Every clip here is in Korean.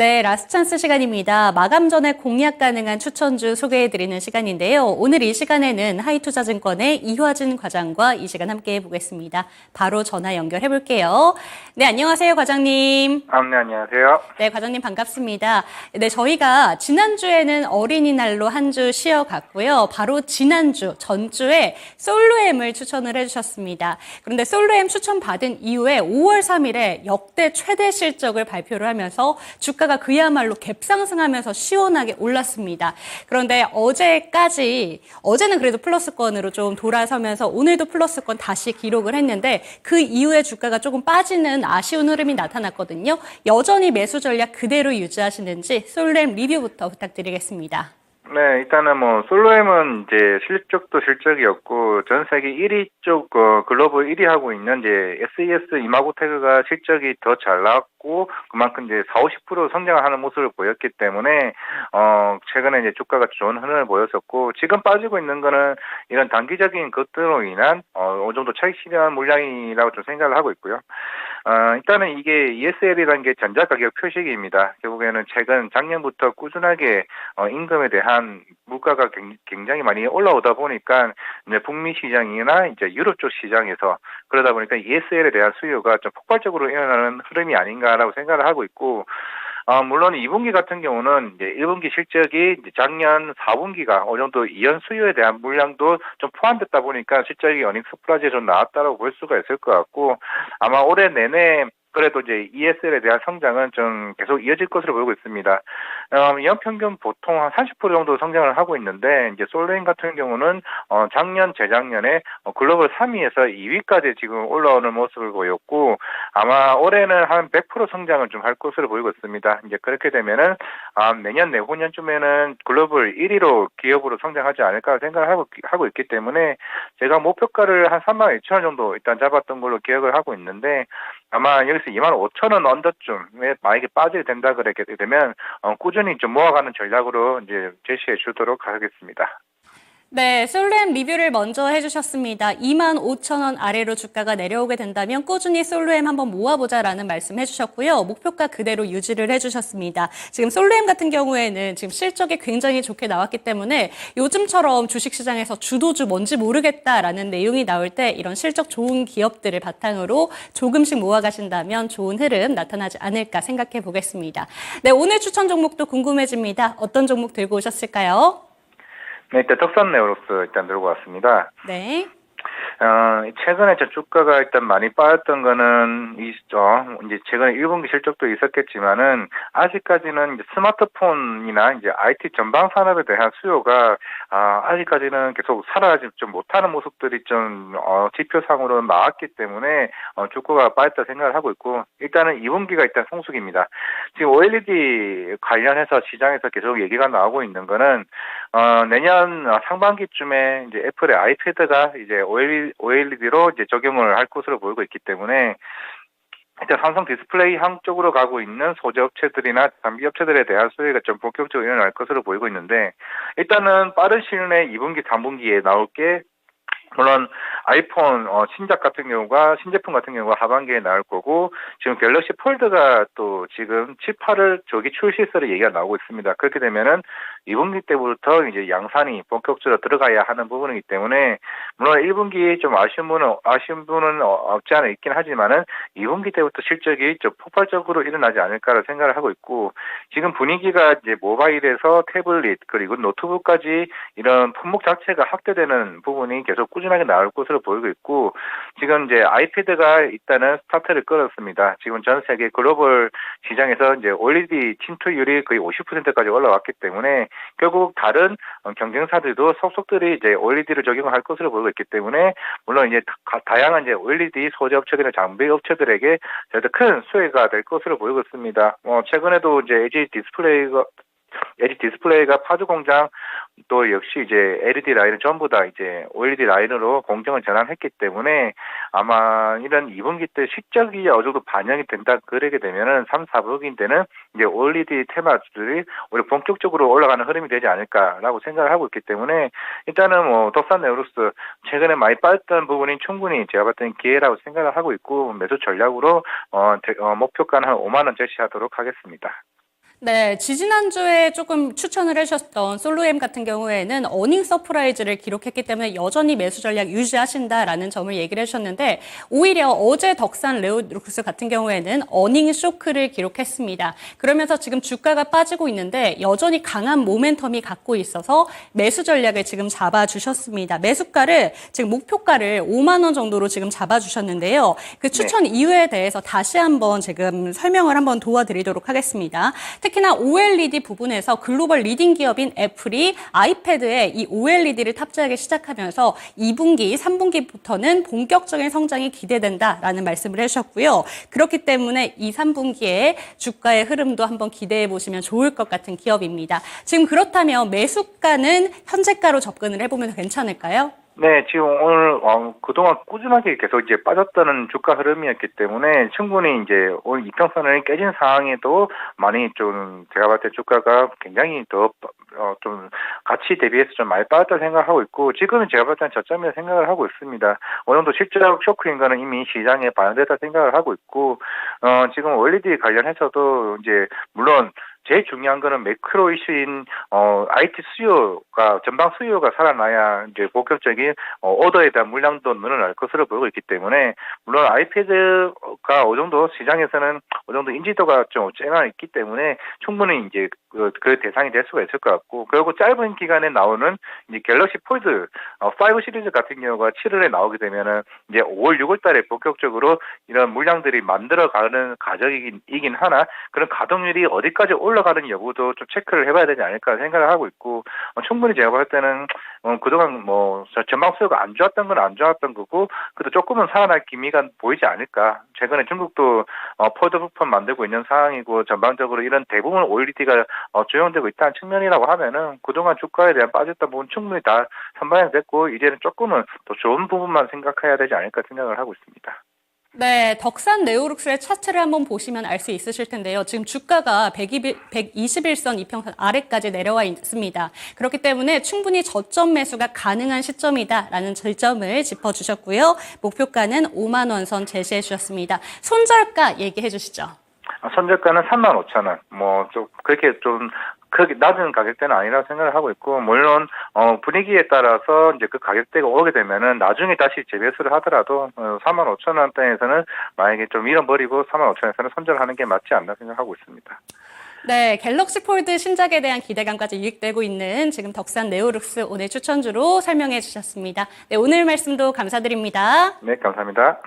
네, 라스트 찬스 시간입니다. 마감 전에 공략 가능한 추천주 소개해드리는 시간인데요. 오늘 이 시간에는 하이투자증권의 이화진 과장과 이 시간 함께 해보겠습니다. 바로 전화 연결해 볼게요. 네, 안녕하세요, 과장님. 네, 안녕하세요. 네, 과장님 반갑습니다. 네, 저희가 지난주에는 어린이날로 한 주 쉬어갔고요. 바로 지난주, 전주에 솔로엠을 추천을 해주셨습니다. 그런데 솔로엠 추천받은 이후에 5월 3일에 역대 최대 실적을 발표를 하면서 주가가 그야말로 갭상승하면서 시원하게 올랐습니다. 그런데 어제는 그래도 플러스권으로 좀 돌아서면서 오늘도 플러스권 다시 기록을 했는데 그 이후에 주가가 조금 빠지는 아쉬운 흐름이 나타났거든요. 여전히 매수 전략 그대로 유지하시는지 솔로엠 리뷰부터 부탁드리겠습니다. 네, 일단은 솔로엠은 이제 실적도 실적이었고, 전 세계 1위 쪽, 글로벌 1위 하고 있는 이제 SES 이마고테크가 실적이 더 잘 나왔고, 그만큼 이제 40, 50% 성장을 하는 모습을 보였기 때문에, 최근에 이제 주가가 좋은 흐름을 보였었고, 지금 빠지고 있는 거는 이런 단기적인 것들로 인한, 어느 정도 차익 실현 물량이라고 좀 생각을 하고 있고요. 일단은 이게 ESL이라는 게 전자가격 표시기입니다. 결국에는 최근 작년부터 꾸준하게 임금에 대한 물가가 굉장히 많이 올라오다 보니까 이제 북미 시장이나 이제 유럽 쪽 시장에서 그러다 보니까 ESL에 대한 수요가 좀 폭발적으로 일어나는 흐름이 아닌가라고 생각을 하고 있고, 물론 2분기 같은 경우는 이제 1분기 실적이 이제 작년 4분기가 어느 정도 이연 수요에 대한 물량도 좀 포함됐다 보니까 실적이 어닝 서프라이즈에 좀 나왔다라고 볼 수가 있을 것 같고, 아마 올해 내내 그래도 이제 ESL에 대한 성장은 좀 계속 이어질 것으로 보이고 있습니다. 연평균 보통 한 30% 정도 성장을 하고 있는데, 이제 솔레인 같은 경우는 작년, 재작년에 글로벌 3위에서 2위까지 지금 올라오는 모습을 보였고, 아마 올해는 한 100% 성장을 좀 할 것으로 보이고 있습니다. 이제 그렇게 되면은 내년, 내후년쯤에는 글로벌 1위로 기업으로 성장하지 않을까 생각을 하고 있기 때문에 제가 목표가를 한 32,000원 정도 일단 잡았던 걸로 기억을 하고 있는데, 아마 여기서 25,000원 언더쯤에 만약에 빠지게 된다 그렇게 되면 꾸준히 좀 모아가는 전략으로 이제 제시해 주도록 하겠습니다. 네, 솔로엠 리뷰를 먼저 해주셨습니다. 25,000원 아래로 주가가 내려오게 된다면 꾸준히 솔로엠 한번 모아보자라는 말씀 해주셨고요. 목표가 그대로 유지를 해주셨습니다. 지금 솔로엠 같은 경우에는 지금 실적이 굉장히 좋게 나왔기 때문에 요즘처럼 주식시장에서 주도주 뭔지 모르겠다라는 내용이 나올 때 이런 실적 좋은 기업들을 바탕으로 조금씩 모아가신다면 좋은 흐름 나타나지 않을까 생각해 보겠습니다. 네, 오늘 추천 종목도 궁금해집니다. 어떤 종목 들고 오셨을까요? 네, 일단 덕산네오로스 일단 들고 왔습니다. 네. 최근에 저 주가가 일단 많이 빠졌던 거는 있죠. 이제 최근에 1분기 실적도 있었겠지만은 아직까지는 이제 스마트폰이나 이제 IT 전방 산업에 대한 수요가 아직까지는 계속 살아나지 좀 못하는 모습들이 좀 지표상으로는 나왔기 때문에 주가가 빠졌다 생각을 하고 있고, 일단은 2분기가 일단 성수기입니다. 지금 OLED 관련해서 시장에서 계속 얘기가 나오고 있는 거는 내년 상반기쯤에 이제 애플의 아이패드가 이제 OLED로 이제 적용을 할 것으로 보이고 있기 때문에 일단 삼성 디스플레이 쪽으로 가고 있는 소재 업체들이나 장비 업체들에 대한 수요가 좀 본격적으로 일어날 것으로 보이고 있는데, 일단은 빠른 시일 내에 2분기, 3분기에 나올 게 물론 아이폰 신제품 같은 경우가 하반기에 나올 거고, 지금 갤럭시 폴드가 또 지금 7, 8월 조기 출시설 얘기가 나오고 있습니다. 그렇게 되면은 2분기 때부터 이제 양산이 본격적으로 들어가야 하는 부분이기 때문에, 물론 1분기 좀 아쉬운 분은 없지 않아 있긴 하지만은 2분기 때부터 실적이 좀 폭발적으로 일어나지 않을까를 생각을 하고 있고, 지금 분위기가 이제 모바일에서 태블릿 그리고 노트북까지 이런 품목 자체가 확대되는 부분이 계속 꾸준하게 나올 것으로 보이고 있고, 지금 이제 아이패드가 일단은 스타트를 끌었습니다. 지금 전 세계 글로벌 시장에서 이제 OLED 침투율이 거의 50%까지 올라왔기 때문에 결국 다른 경쟁사들도 속속들이 이제 OLED를 적용을 할 것으로 보이고 있기 때문에, 물론 이제 다양한 이제 OLED 소재 업체들이나 장비 업체들에게 큰 수혜가 될 것으로 보이고 있습니다. 최근에도 이제 LG 디스플레이가 파주 공장 또 역시 이제 LED 라인을 전부 다 이제 OLED 라인으로 공정을 전환했기 때문에 아마 이런 2분기 때 실적이 어느 정도 반영이 된다 그러게 되면은 3, 4분기 때는 이제 OLED 테마주들이 오히려 본격적으로 올라가는 흐름이 되지 않을까라고 생각을 하고 있기 때문에, 일단은 덕산네오로스 최근에 많이 빠졌던 부분이 충분히 제가 봤을 때는 기회라고 생각을 하고 있고, 매수 전략으로 목표가는 한 5만 원 제시하도록 하겠습니다. 네, 지지난주에 조금 추천을 해주셨던 솔로엠 같은 경우에는 어닝 서프라이즈를 기록했기 때문에 여전히 매수 전략 유지하신다라는 점을 얘기를 해주셨는데 오히려 어제 덕산 레오룩스 같은 경우에는 어닝 쇼크를 기록했습니다. 그러면서 지금 주가가 빠지고 있는데 여전히 강한 모멘텀이 갖고 있어서 매수 전략을 지금 잡아주셨습니다. 매수가를 지금 목표가를 5만 원 정도로 지금 잡아주셨는데요. 그 추천 이유에 대해서 다시 한번 지금 설명을 한번 도와드리도록 하겠습니다. 특히나 OLED 부분에서 글로벌 리딩 기업인 애플이 아이패드에 이 OLED를 탑재하기 시작하면서 2분기, 3분기부터는 본격적인 성장이 기대된다라는 말씀을 해주셨고요. 그렇기 때문에 2, 3분기에 주가의 흐름도 한번 기대해 보시면 좋을 것 같은 기업입니다. 지금 그렇다면 매수가는 현재가로 접근을 해보면 괜찮을까요? 네, 지금 오늘 그동안 꾸준하게 계속 이제 빠졌다는 주가 흐름이었기 때문에 충분히 이제 오늘 이평선을 깨진 상황에도 많이 좀 제가 봤을 때 주가가 굉장히 더 좀 가치 대비해서 좀 많이 빠졌다 생각하고 있고 지금은 제가 봤을 때는 저점이라 생각을 하고 있습니다. 어느 정도 실적 쇼크인 거는 이미 시장에 반영됐다 생각을 하고 있고 지금 OLED 관련해서도 이제 물론 제일 중요한 거는 매크로 이슈인 IT 수요가 전방 수요가 살아나야 이제 본격적인 오더에 대한 물량도 늘어날 것으로 보이고 있기 때문에 물론 아이패드가 어느 정도 시장에서는 어느 정도 인지도가 좀 쨍하 있기 때문에 충분히 이제 그 대상이 될 수가 있을 것 같고 그리고 짧은 기간에 나오는 이제 갤럭시 폴드 5 시리즈 같은 경우가 7월에 나오게 되면은 이제 5월, 6월 달에 본격적으로 이런 물량들이 만들어가는 과정이긴 하나 그런 가동률이 어디까지 올라가는 여부도 좀 체크를 해봐야 되지 않을까 생각을 하고 있고 충분히 제가 볼 때는 그동안 뭐 전방 수요가 안 좋았던 건 안 좋았던 거고 그래도 조금은 살아날 기미가 보이지 않을까. 최근에 중국도 폴드 부품 만들고 있는 상황이고 전반적으로 이런 대부분 OLED가 조용되고 있다는 측면이라고 하면은 그동안 주가에 대한 빠졌던 부분 충분히 다 선반영됐고 이제는 조금은 더 좋은 부분만 생각해야 되지 않을까 생각을 하고 있습니다. 네, 덕산 네오룩스의 차트를 한번 보시면 알 수 있으실 텐데요. 지금 주가가 121선 이평선 아래까지 내려와 있습니다. 그렇기 때문에 충분히 저점 매수가 가능한 시점이다라는 지점을 짚어주셨고요. 목표가는 5만 원 선 제시해 주셨습니다. 손절가 얘기해 주시죠. 선저가는 35,000원. 뭐 좀 그렇게 좀 그렇게 낮은 가격대는 아니라고 생각을 하고 있고 물론 분위기에 따라서 이제 그 가격대가 오게 되면은 나중에 다시 재매수를 하더라도 45,000원대에서는 만약에 좀 잃어버리고 45,000원에서는 손절하는 게 맞지 않나 생각하고 있습니다. 네, 갤럭시 폴드 신작에 대한 기대감까지 유익되고 있는 지금 덕산 네오룩스 오늘 추천주로 설명해 주셨습니다. 네, 오늘 말씀도 감사드립니다. 네, 감사합니다.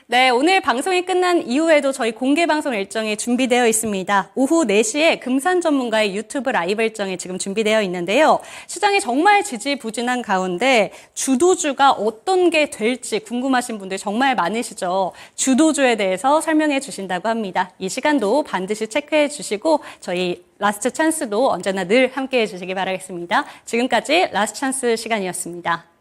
네, 오늘 방송이 끝난 이후에도 저희 공개 방송 일정이 준비되어 있습니다. 오후 4시에 금산 전문가의 유튜브 라이브 일정이 지금 준비되어 있는데요. 시장이 정말 지지부진한 가운데 주도주가 어떤 게 될지 궁금하신 분들 정말 많으시죠. 주도주에 대해서 설명해 주신다고 합니다. 이 시간도 반드시 체크해 주시고 저희 라스트 찬스도 언제나 늘 함께 해 주시기 바라겠습니다. 지금까지 라스트 찬스 시간이었습니다.